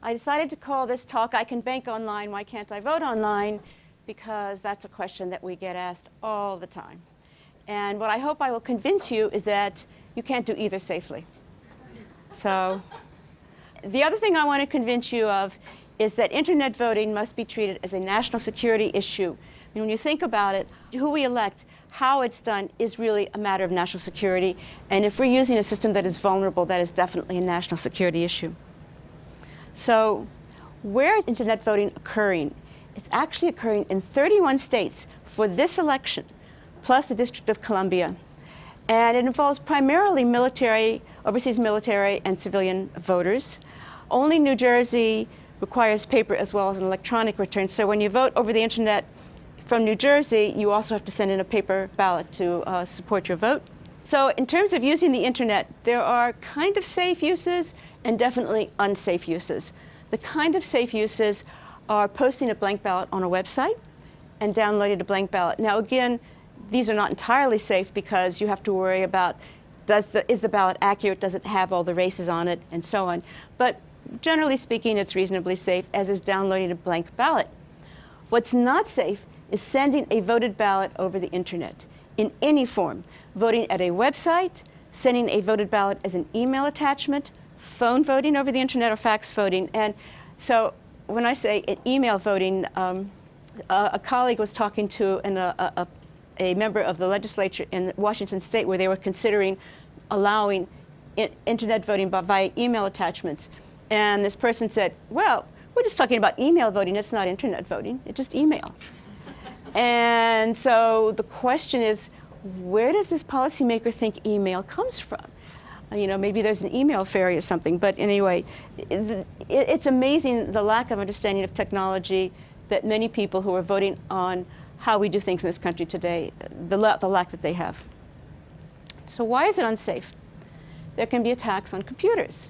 I decided to call this talk, I Can Bank Online, Why Can't I Vote Online? Because that's a question that we get asked all the time. And what I hope I will convince you is that you can't do either safely. So the other thing I want to convince you of is that internet voting must be treated as a national security issue. I mean, when you think about it, who we elect, how it's done is really a matter of national security. And if we're using a system that is vulnerable, that is definitely a national security issue. So where is internet voting occurring? It's actually occurring in 31 states for this election, plus the District of Columbia. And it involves primarily military, overseas military, and civilian voters. Only New Jersey requires paper as well as an electronic return. So when you vote over the internet from New Jersey, you also have to send in a paper ballot to support your vote. So in terms of using the internet, there are kind of safe uses and definitely unsafe uses. The kind of safe uses are posting a blank ballot on a website and downloading a blank ballot. Now again, these are not entirely safe because you have to worry about is the ballot accurate, does it have all the races on it, and so on. But generally speaking, it's reasonably safe, as is downloading a blank ballot. What's not safe is sending a voted ballot over the internet in any form. Voting at a website, sending a voted ballot as an email attachment, phone voting over the internet, or fax voting. And so when I say email voting, a colleague was talking to a member of the legislature in Washington State where they were considering allowing internet voting via email attachments. And this person said, well, we're just talking about email voting. It's not internet voting. It's just email. And so the question is, where does this policymaker think email comes from? You know, maybe there's an email fairy or something. But anyway, it's amazing the lack of understanding of technology that many people who are voting on how we do things in this country today, the lack that they have. So why is it unsafe? There can be attacks on computers,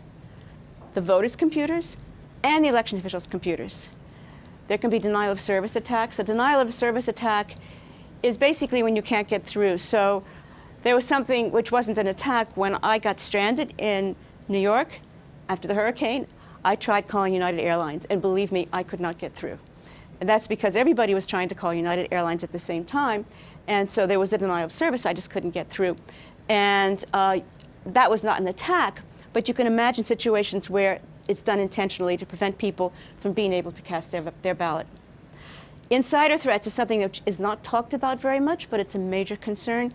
the voters' computers and the election officials' computers. There can be denial of service attacks. A denial of service attack is basically when you can't get through. So there was something which wasn't an attack when I got stranded in New York after the hurricane. I tried calling United Airlines, and believe me, I could not get through. And that's because everybody was trying to call United Airlines at the same time, and so there was a denial of service. I just couldn't get through. And that was not an attack, but you can imagine situations where it's done intentionally to prevent people from being able to cast their ballot. Insider threats is something that is not talked about very much, but it's a major concern.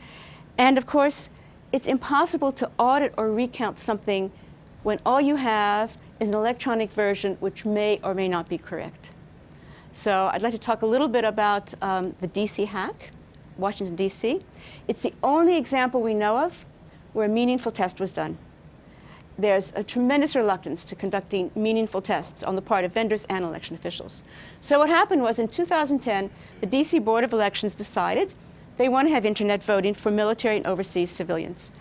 And of course, it's impossible to audit or recount something when all you have is an electronic version which may or may not be correct. So I'd like to talk a little bit about the DC hack, Washington, DC. It's the only example we know of where a meaningful test was done. There's a tremendous reluctance to conducting meaningful tests on the part of vendors and election officials. So what happened was in 2010, the DC Board of Elections decided they want to have internet voting for military and overseas civilians.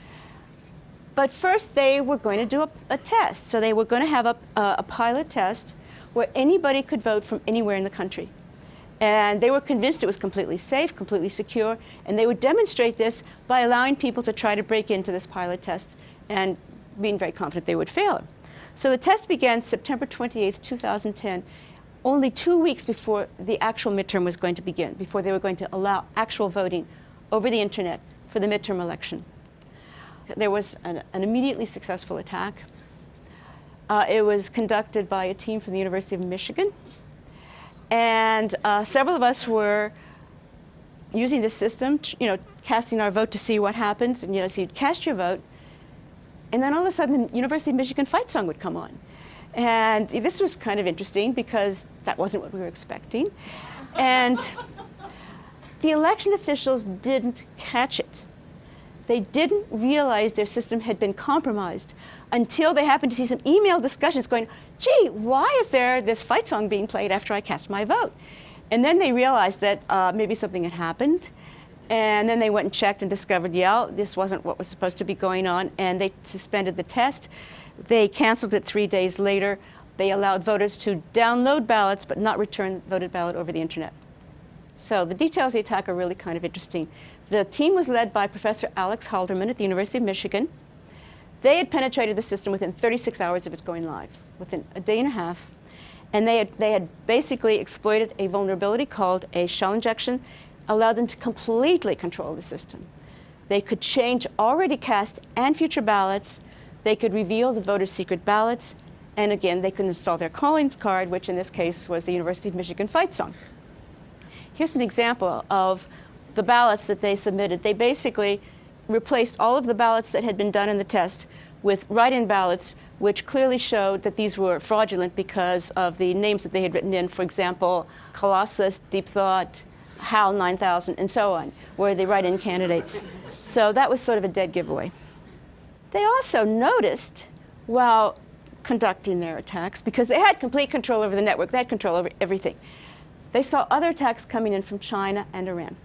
But first they were going to do a test. So they were going to have a pilot test where anybody could vote from anywhere in the country. And they were convinced it was completely safe, completely secure, and they would demonstrate this by allowing people to try to break into this pilot test and being very confident they would fail it. So the test began September 28th, 2010, only 2 weeks before the actual midterm was going to begin, before they were going to allow actual voting over the internet for the midterm election. There was an immediately successful attack. It was conducted by a team from the University of Michigan. And several of us were using this system, casting our vote to see what happens. And so you'd cast your vote, and then all of a sudden the University of Michigan fight song would come on. And this was kind of interesting because that wasn't what we were expecting. And the election officials didn't catch it. They didn't realize their system had been compromised until they happened to see some email discussions going, gee, why is there this fight song being played after I cast my vote? And then they realized that maybe something had happened. And then they went and checked and discovered, yeah, this wasn't what was supposed to be going on. And they suspended the test. They canceled it 3 days later. They allowed voters to download ballots but not return the voted ballot over the internet. So the details of the attack are really kind of interesting. The team was led by Professor Alex Halderman at the University of Michigan. They had penetrated the system within 36 hours of it going live, within a day and a half. And they had basically exploited a vulnerability called a shell injection, allowed them to completely control the system. They could change already cast and future ballots. They could reveal the voters' secret ballots. And again, they could install their calling card, which in this case was the University of Michigan fight song. Here's an example of the ballots that they submitted. They basically replaced all of the ballots that had been done in the test with write-in ballots, which clearly showed that these were fraudulent because of the names that they had written in. For example, Colossus, Deep Thought, HAL 9000, and so on, were the write-in candidates. So that was sort of a dead giveaway. They also noticed, while conducting their attacks, because they had complete control over the network, they had control over everything, they saw other attacks coming in from China and Iran.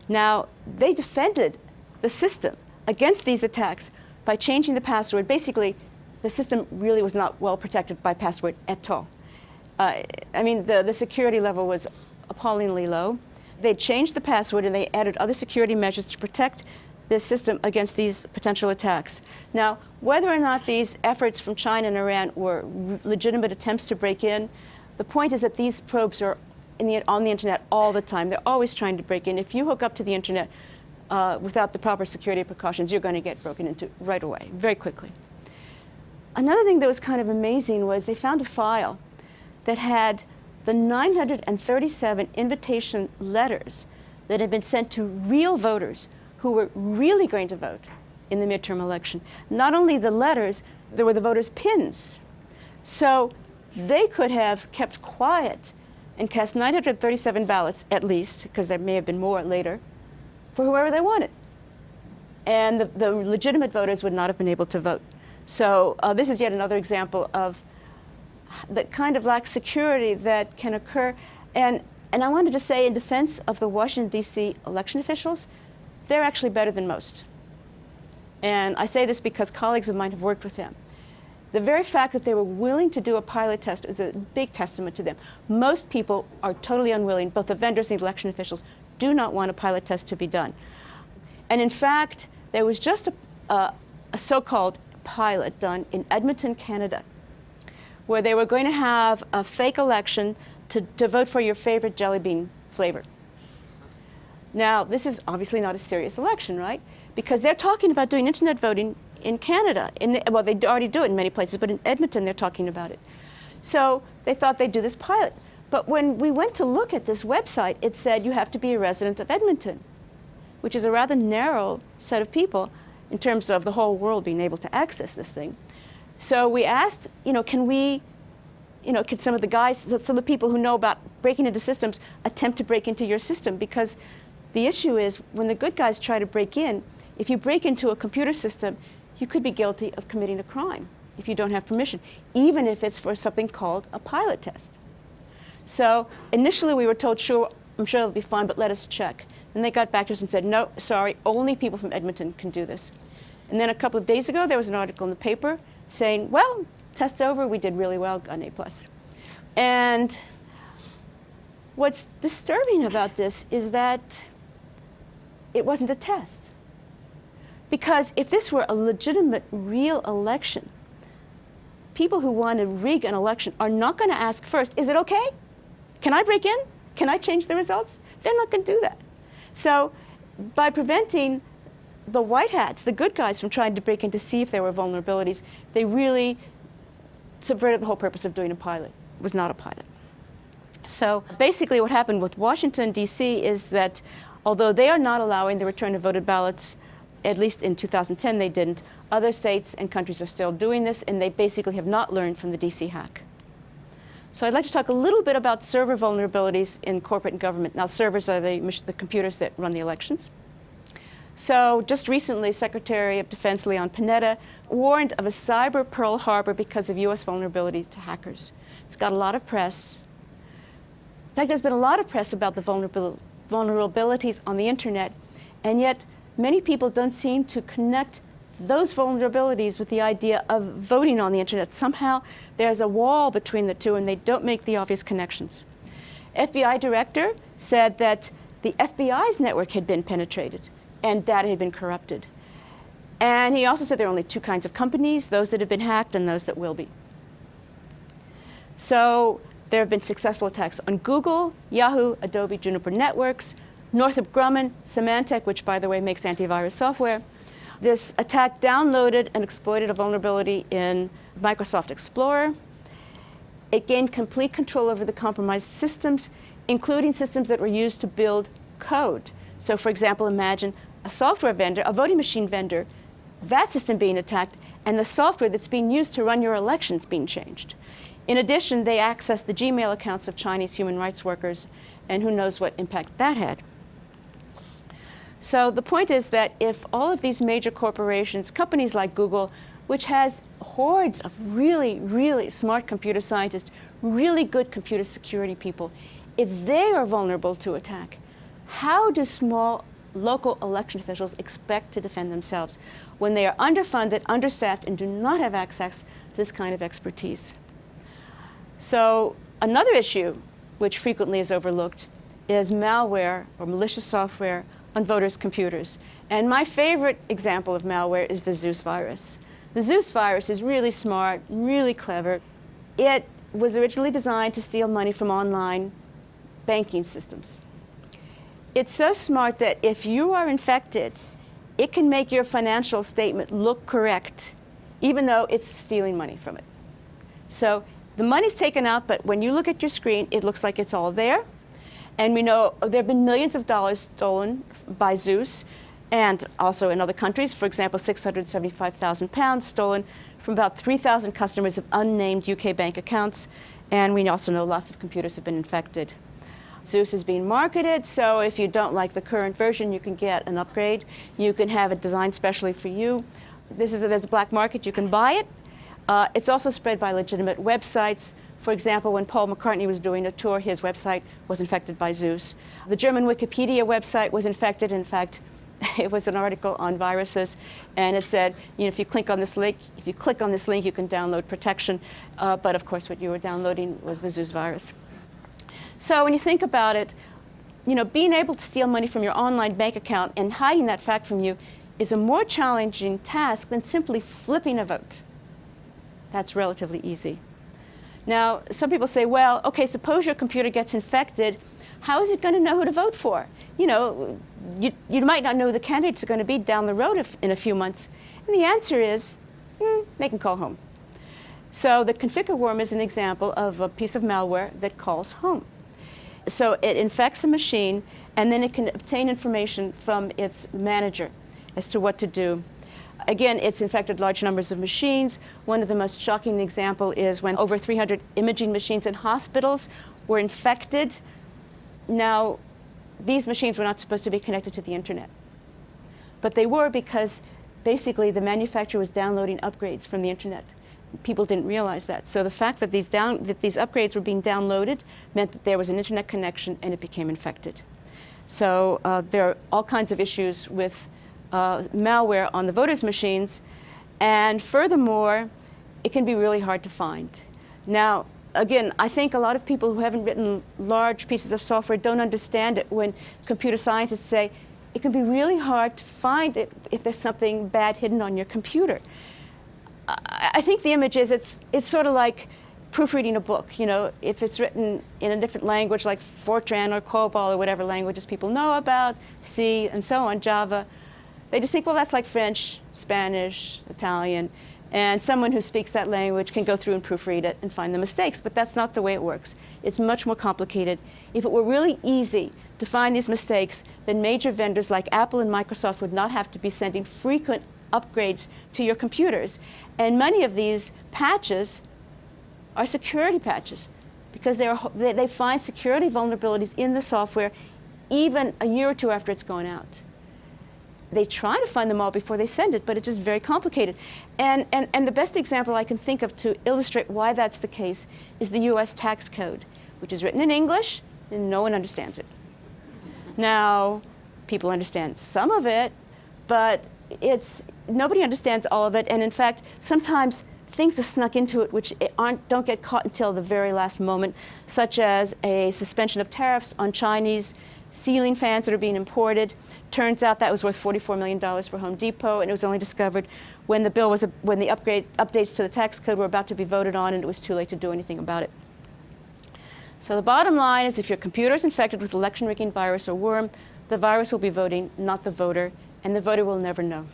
Now, they defended the system against these attacks by changing the password. Basically, the system really was not well protected by password at all. I mean, the security level was appallingly low. They changed the password and they added other security measures to protect this system against these potential attacks. Now, whether or not these efforts from China and Iran were legitimate attempts to break in, the point is that these probes are on the internet all the time. They're always trying to break in. If you hook up to the internet without the proper security precautions, you're going to get broken into right away, very quickly. Another thing that was kind of amazing was they found a file that had the 937 invitation letters that had been sent to real voters who were really going to vote in the midterm election. Not only the letters, there were the voters' pins. So they could have kept quiet and cast 937 ballots, at least, because there may have been more later, for whoever they wanted. And the legitimate voters would not have been able to vote. So this is yet another example of the kind of lack of security that can occur. And I wanted to say, in defense of the Washington, D.C. election officials, they're actually better than most. And I say this because colleagues of mine have worked with them. The very fact that they were willing to do a pilot test is a big testament to them. Most people are totally unwilling. Both the vendors and the election officials do not want a pilot test to be done. And in fact, there was just a so-called pilot done in Edmonton, Canada, where they were going to have a fake election to vote for your favorite jelly bean flavor. Now, this is obviously not a serious election, right? Because they're talking about doing internet voting in Canada. Well, they already do it in many places, but in Edmonton, they're talking about it. So they thought they'd do this pilot. But when we went to look at this website, it said you have to be a resident of Edmonton, which is a rather narrow set of people in terms of the whole world being able to access this thing. So we asked, can some of the guys, some of the people who know about breaking into systems attempt to break into your system? Because the issue is when the good guys try to break in, if you break into a computer system, you could be guilty of committing a crime if you don't have permission, even if it's for something called a pilot test. So initially we were told, sure, I'm sure it'll be fine, but let us check. And they got back to us and said, no, sorry, only people from Edmonton can do this. And then a couple of days ago, there was an article in the paper saying, well, test's over, we did really well, got an A+. And what's disturbing about this is that it wasn't a test. Because if this were a legitimate, real election, people who want to rig an election are not going to ask first, is it okay? Can I break in? Can I change the results? They're not going to do that. So by preventing the white hats, the good guys, from trying to break in to see if there were vulnerabilities, they really subverted the whole purpose of doing a pilot. It was not a pilot. So basically what happened with Washington, D.C. is that although they are not allowing the return of voted ballots, at least in 2010 they didn't, other states and countries are still doing this, and they basically have not learned from the D.C. hack. So I'd like to talk a little bit about server vulnerabilities in corporate and government. Now, servers are the computers that run the elections. So just recently, Secretary of Defense Leon Panetta warned of a cyber Pearl Harbor because of U.S. vulnerability to hackers. It's got a lot of press. In fact, there's been a lot of press about the vulnerabilities on the internet, and yet many people don't seem to connect those vulnerabilities with the idea of voting on the internet. Somehow there's a wall between the two, and they don't make the obvious connections. FBI director said that the FBI's network had been penetrated and data had been corrupted. And he also said there are only two kinds of companies, those that have been hacked and those that will be. So there have been successful attacks on Google, Yahoo, Adobe, Juniper Networks, Northrop Grumman, Symantec, which by the way makes antivirus software. This attack downloaded and exploited a vulnerability in Microsoft Explorer. It gained complete control over the compromised systems, including systems that were used to build code. So for example, imagine a software vendor, a voting machine vendor, that system being attacked, and the software that's being used to run your elections being changed. In addition, they accessed the Gmail accounts of Chinese human rights workers, and who knows what impact that had. So the point is that if all of these major corporations, companies like Google, which has hordes of really, really smart computer scientists, really good computer security people, if they are vulnerable to attack, how do small local election officials expect to defend themselves when they are underfunded, understaffed, and do not have access to this kind of expertise? So another issue which frequently is overlooked is malware or malicious software on voters' computers. And my favorite example of malware is the Zeus virus. The Zeus virus is really smart, really clever. It was originally designed to steal money from online banking systems. It's so smart that if you are infected, it can make your financial statement look correct, even though it's stealing money from it. So the money's taken out, but when you look at your screen, it looks like it's all there. And we know there have been millions of dollars stolen by Zeus, and also in other countries. For example, 675,000 pounds stolen from about 3,000 customers of unnamed UK bank accounts. And we also know lots of computers have been infected. Zeus is being marketed, so if you don't like the current version, you can get an upgrade. You can have it designed specially for you. There's a black market, you can buy it. It's also spread by legitimate websites. For example, when Paul McCartney was doing a tour, his website was infected by Zeus. The German Wikipedia website was infected. In fact, it was an article on viruses, and it said, you know, if you click on this link, you can download protection. But of course, what you were downloading was the Zeus virus. So when you think about it, you know, being able to steal money from your online bank account and hiding that fact from you is a more challenging task than simply flipping a vote. That's relatively easy. Now, some people say, well, okay, suppose your computer gets infected. How is it going to know who to vote for? You know, you might not know who the candidates are going to be down the road in a few months. And the answer is, they can call home. So the Conficker Worm is an example of a piece of malware that calls home. So it infects a machine, and then it can obtain information from its manager as to what to do. Again, it's infected large numbers of machines. One of the most shocking examples is when over 300 imaging machines in hospitals were infected. Now, these machines were not supposed to be connected to the internet. But they were because basically the manufacturer was downloading upgrades from the internet. People didn't realize that. So the fact that these upgrades were being downloaded meant that there was an internet connection and it became infected. So there are all kinds of issues with malware on the voters' machines, and furthermore, it can be really hard to find. Now, again, I think a lot of people who haven't written large pieces of software don't understand it when computer scientists say it can be really hard to find it if there's something bad hidden on your computer. I think the image is it's sort of like proofreading a book. You know, if it's written in a different language like Fortran or COBOL or whatever languages people know about, C and so on, Java, they just think, well, that's like French, Spanish, Italian, and someone who speaks that language can go through and proofread it and find the mistakes, but that's not the way it works. It's much more complicated. If it were really easy to find these mistakes, then major vendors like Apple and Microsoft would not have to be sending frequent upgrades to your computers. And many of these patches are security patches because they find security vulnerabilities in the software even a year or two after it's gone out. They try to find them all before they send it, but it's just very complicated. And the best example I can think of to illustrate why that's the case is the US tax code, which is written in English and no one understands it. Now, people understand some of it, but nobody understands all of it, and in fact, sometimes things are snuck into it which don't get caught until the very last moment, such as a suspension of tariffs on Chinese ceiling fans that are being imported. Turns out that was worth $44 million for Home Depot, and it was only discovered when the updates to the tax code were about to be voted on, and it was too late to do anything about it. So the bottom line is if your computer is infected with election rigging virus or worm, the virus will be voting, not the voter, and the voter will never know.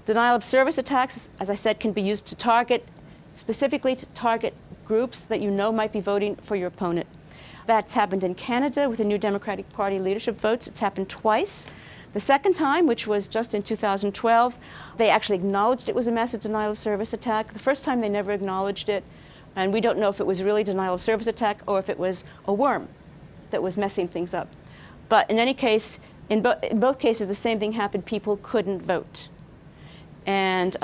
Denial of service attacks, as I said, can be used to target, specifically to target groups that you know might be voting for your opponent. That's happened in Canada with the New Democratic Party leadership votes. It's happened twice. The second time, which was just in 2012, they actually acknowledged it was a massive denial of service attack. The first time they never acknowledged it, and we don't know if it was really denial of service attack or if it was a worm that was messing things up. But in any case, in both cases, the same thing happened. People couldn't vote. And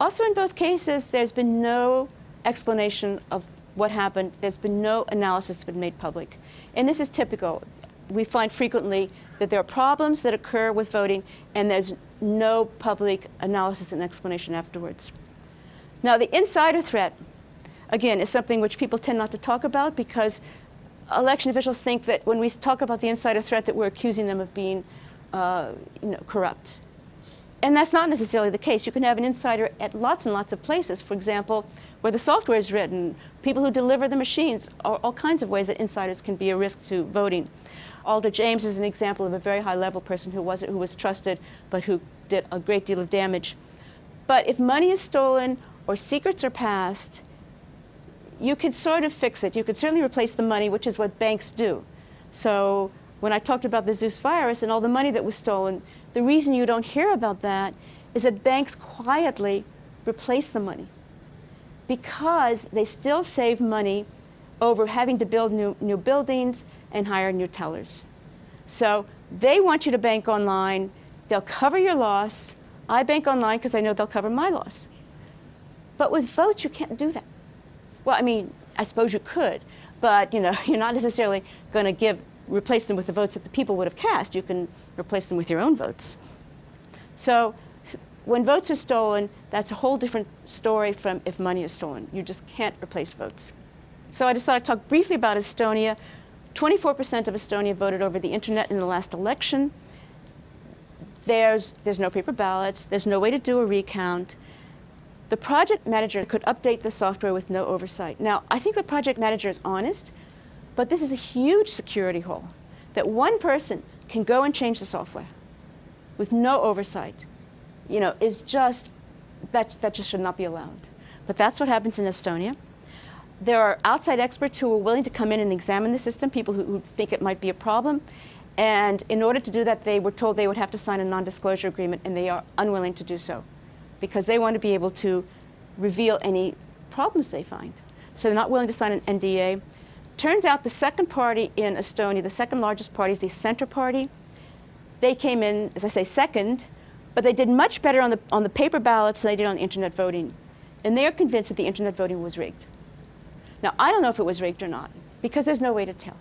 also in both cases, there's been no explanation of what happened. There's been no analysis that's been made public. And this is typical. We find frequently that there are problems that occur with voting, and there's no public analysis and explanation afterwards. Now, the insider threat, again, is something which people tend not to talk about because election officials think that when we talk about the insider threat that we're accusing them of being corrupt. And that's not necessarily the case. You can have an insider at lots and lots of places. For example, where the software is written, people who deliver the machines, all kinds of ways that insiders can be a risk to voting. Alder James is an example of a very high-level person who was trusted, but who did a great deal of damage. But if money is stolen or secrets are passed, you could sort of fix it. You could certainly replace the money, which is what banks do. So when I talked about the Zeus virus and all the money that was stolen, the reason you don't hear about that is that banks quietly replace the money because they still save money over having to build new buildings and hire new tellers. So they want you to bank online. They'll cover your loss. I bank online because I know they'll cover my loss. But with votes, you can't do that. Well, I mean, I suppose you could, but you're not necessarily going to replace them with the votes that the people would have cast. You can replace them with your own votes. So when votes are stolen, that's a whole different story from if money is stolen. You just can't replace votes. So I just thought I'd talk briefly about Estonia. 24% of Estonia voted over the internet in the last election. There's no paper ballots. There's no way to do a recount. The project manager could update the software with no oversight. Now, I think the project manager is honest, but this is a huge security hole that one person can go and change the software with no oversight. That just should not be allowed. But that's what happens in Estonia. There are outside experts who are willing to come in and examine the system, people who think it might be a problem. And in order to do that, they were told they would have to sign a non-disclosure agreement, and they are unwilling to do so because they want to be able to reveal any problems they find. So they're not willing to sign an NDA. Turns out the second party in Estonia, the second largest party, is the Center Party. They came in, as I say, second, but they did much better on the paper ballots than they did on the internet voting. And they're convinced that the internet voting was rigged. Now, I don't know if it was rigged or not, because there's no way to tell.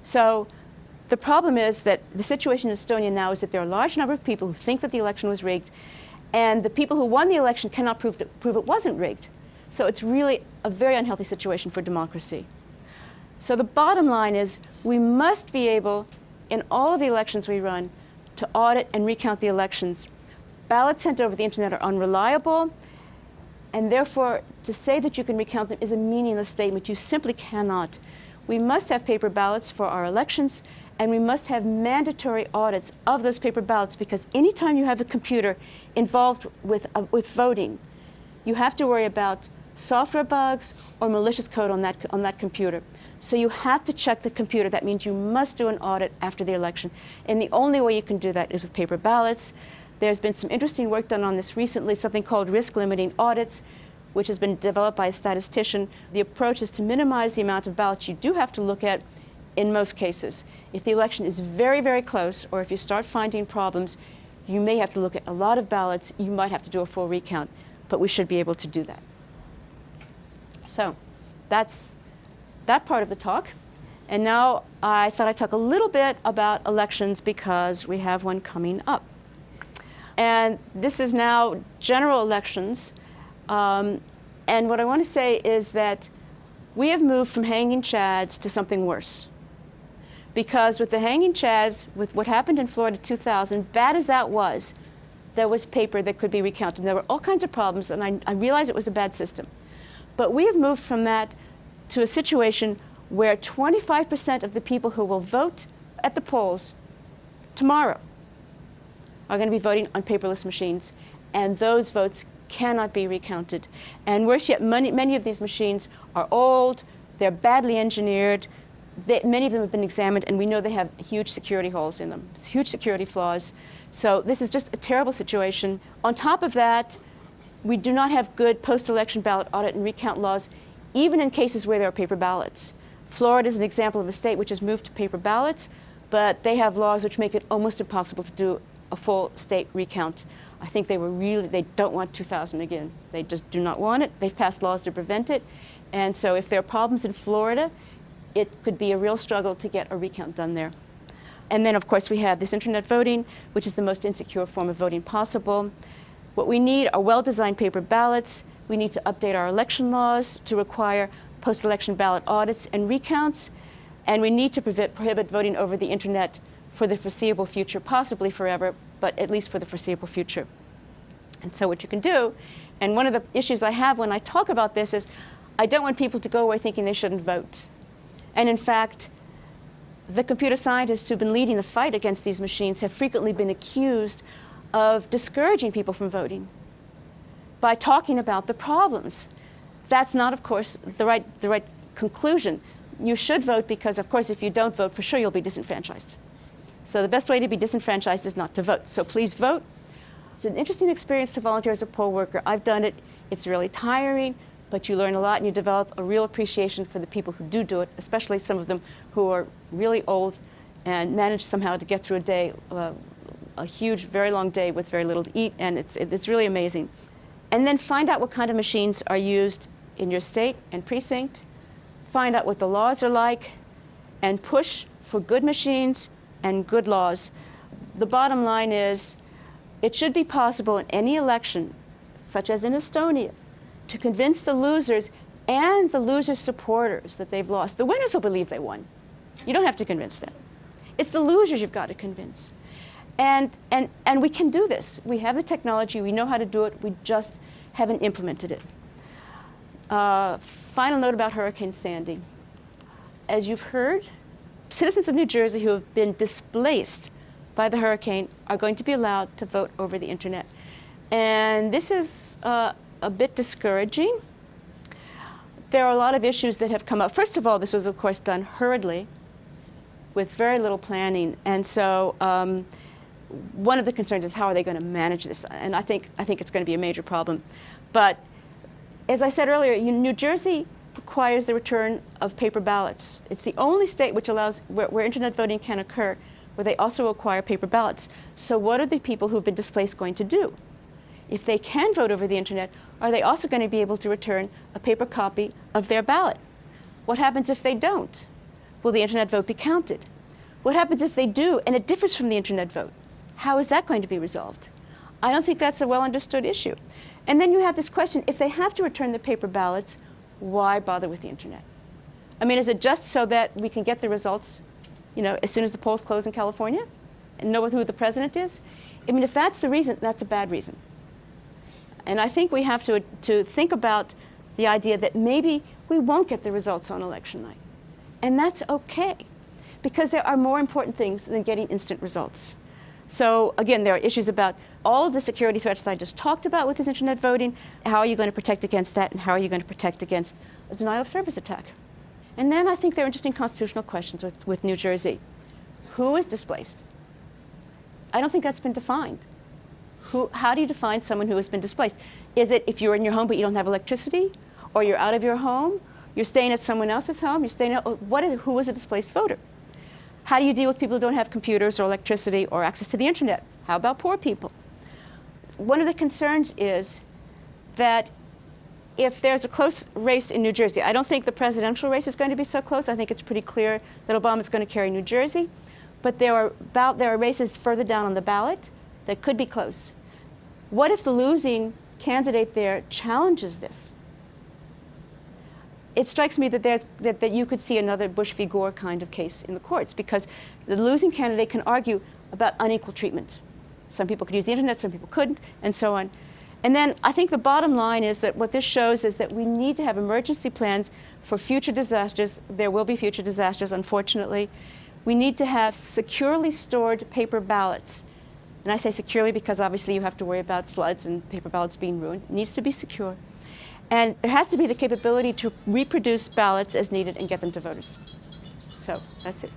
So the problem is that the situation in Estonia now is that there are a large number of people who think that the election was rigged, and the people who won the election cannot prove it wasn't rigged. So it's really a very unhealthy situation for democracy. So the bottom line is we must be able, in all of the elections we run, to audit and recount the elections. Ballots sent over the internet are unreliable, and therefore to say that you can recount them is a meaningless statement. You simply cannot. We must have paper ballots for our elections, and we must have mandatory audits of those paper ballots, because anytime you have a computer involved with voting, you have to worry about software bugs or malicious code on that computer. So you have to check the computer. That means you must do an audit after the election. And the only way you can do that is with paper ballots. There's been some interesting work done on this recently, something called risk-limiting audits, which has been developed by a statistician. The approach is to minimize the amount of ballots you do have to look at in most cases. If the election is very, very close, or if you start finding problems, you may have to look at a lot of ballots. You might have to do a full recount, but we should be able to do that. So that's that part of the talk. And now I thought I'd talk a little bit about elections because we have one coming up. And this is now general elections. And what I want to say is that we have moved from hanging chads to something worse. Because with the hanging chads, with what happened in Florida 2000, bad as that was, there was paper that could be recounted. There were all kinds of problems, and I realized it was a bad system. But we have moved from that to a situation where 25% of the people who will vote at the polls tomorrow are going to be voting on paperless machines, and those votes cannot be recounted. And worse yet, many of these machines are old, they're badly engineered, many of them have been examined, and we know they have huge security holes in them, huge security flaws. So this is just a terrible situation. On top of that, we do not have good post-election ballot audit and recount laws, even in cases where there are paper ballots. Florida is an example of a state which has moved to paper ballots, but they have laws which make it almost impossible to do a full state recount. I think they don't want 2000 again. They just do not want it. They've passed laws to prevent it. And so if there are problems in Florida, it could be a real struggle to get a recount done there. And then, of course, we have this internet voting, which is the most insecure form of voting possible. What we need are well-designed paper ballots. We need to update our election laws to require post-election ballot audits and recounts. And we need to prohibit voting over the internet for the foreseeable future, possibly forever, but at least for the foreseeable future. And so what you can do, and one of the issues I have when I talk about this is I don't want people to go away thinking they shouldn't vote. And in fact, the computer scientists who've been leading the fight against these machines have frequently been accused of discouraging people from voting by talking about the problems. That's not, of course, the right conclusion. You should vote because, of course, if you don't vote, for sure you'll be disenfranchised. So the best way to be disenfranchised is not to vote. So please vote. It's an interesting experience to volunteer as a poll worker. I've done it. It's really tiring, but you learn a lot and you develop a real appreciation for the people who do it, especially some of them who are really old and manage somehow to get through a day, a huge, very long day with very little to eat, and it's really amazing. And then find out what kind of machines are used in your state and precinct. Find out what the laws are like, and push for good machines and good laws. The bottom line is, it should be possible in any election, such as in Estonia, to convince the losers and the losers' supporters that they've lost. The winners will believe they won. You don't have to convince them. It's the losers you've got to convince. And we can do this. We have the technology. We know how to do it. We just haven't implemented it. Final note about Hurricane Sandy. As you've heard, citizens of New Jersey who have been displaced by the hurricane are going to be allowed to vote over the internet. And this is a bit discouraging. There are a lot of issues that have come up. First of all, this was, of course, done hurriedly with very little planning. And so one of the concerns is how are they going to manage this? And I think it's going to be a major problem. But as I said earlier, New Jersey requires the return of paper ballots. It's the only state which allows where internet voting can occur, where they also require paper ballots. So what are the people who've been displaced going to do? If they can vote over the internet, are they also going to be able to return a paper copy of their ballot? What happens if they don't? Will the internet vote be counted? What happens if they do and it differs from the internet vote? How is that going to be resolved? I don't think that's a well understood issue. And then you have this question, if they have to return the paper ballots, why bother with the internet? I mean, is it just so that we can get the results, as soon as the polls close in California and know who the president is? I mean, if that's the reason, that's a bad reason. And I think we have to think about the idea that maybe we won't get the results on election night. And that's okay, because there are more important things than getting instant results. So again, there are issues about all of the security threats that I just talked about with this internet voting. How are you going to protect against that, and how are you going to protect against a denial of service attack? And then I think there are interesting constitutional questions with New Jersey. Who is displaced? I don't think that's been defined. How do you define someone who has been displaced? Is it if you're in your home but you don't have electricity, or you're out of your home, you're staying at someone else's home, who is a displaced voter? How do you deal with people who don't have computers or electricity or access to the internet? How about poor people? One of the concerns is that if there's a close race in New Jersey, I don't think the presidential race is going to be so close. I think it's pretty clear that Obama's going to carry New Jersey. But there are races further down on the ballot that could be close. What if the losing candidate there challenges this? It strikes me that you could see another Bush v. Gore kind of case in the courts, because the losing candidate can argue about unequal treatment. Some people could use the internet, some people couldn't, and so on. And then I think the bottom line is that what this shows is that we need to have emergency plans for future disasters. There will be future disasters, unfortunately. We need to have securely stored paper ballots. And I say securely because obviously you have to worry about floods and paper ballots being ruined. It needs to be secure. And there has to be the capability to reproduce ballots as needed and get them to voters. So that's it.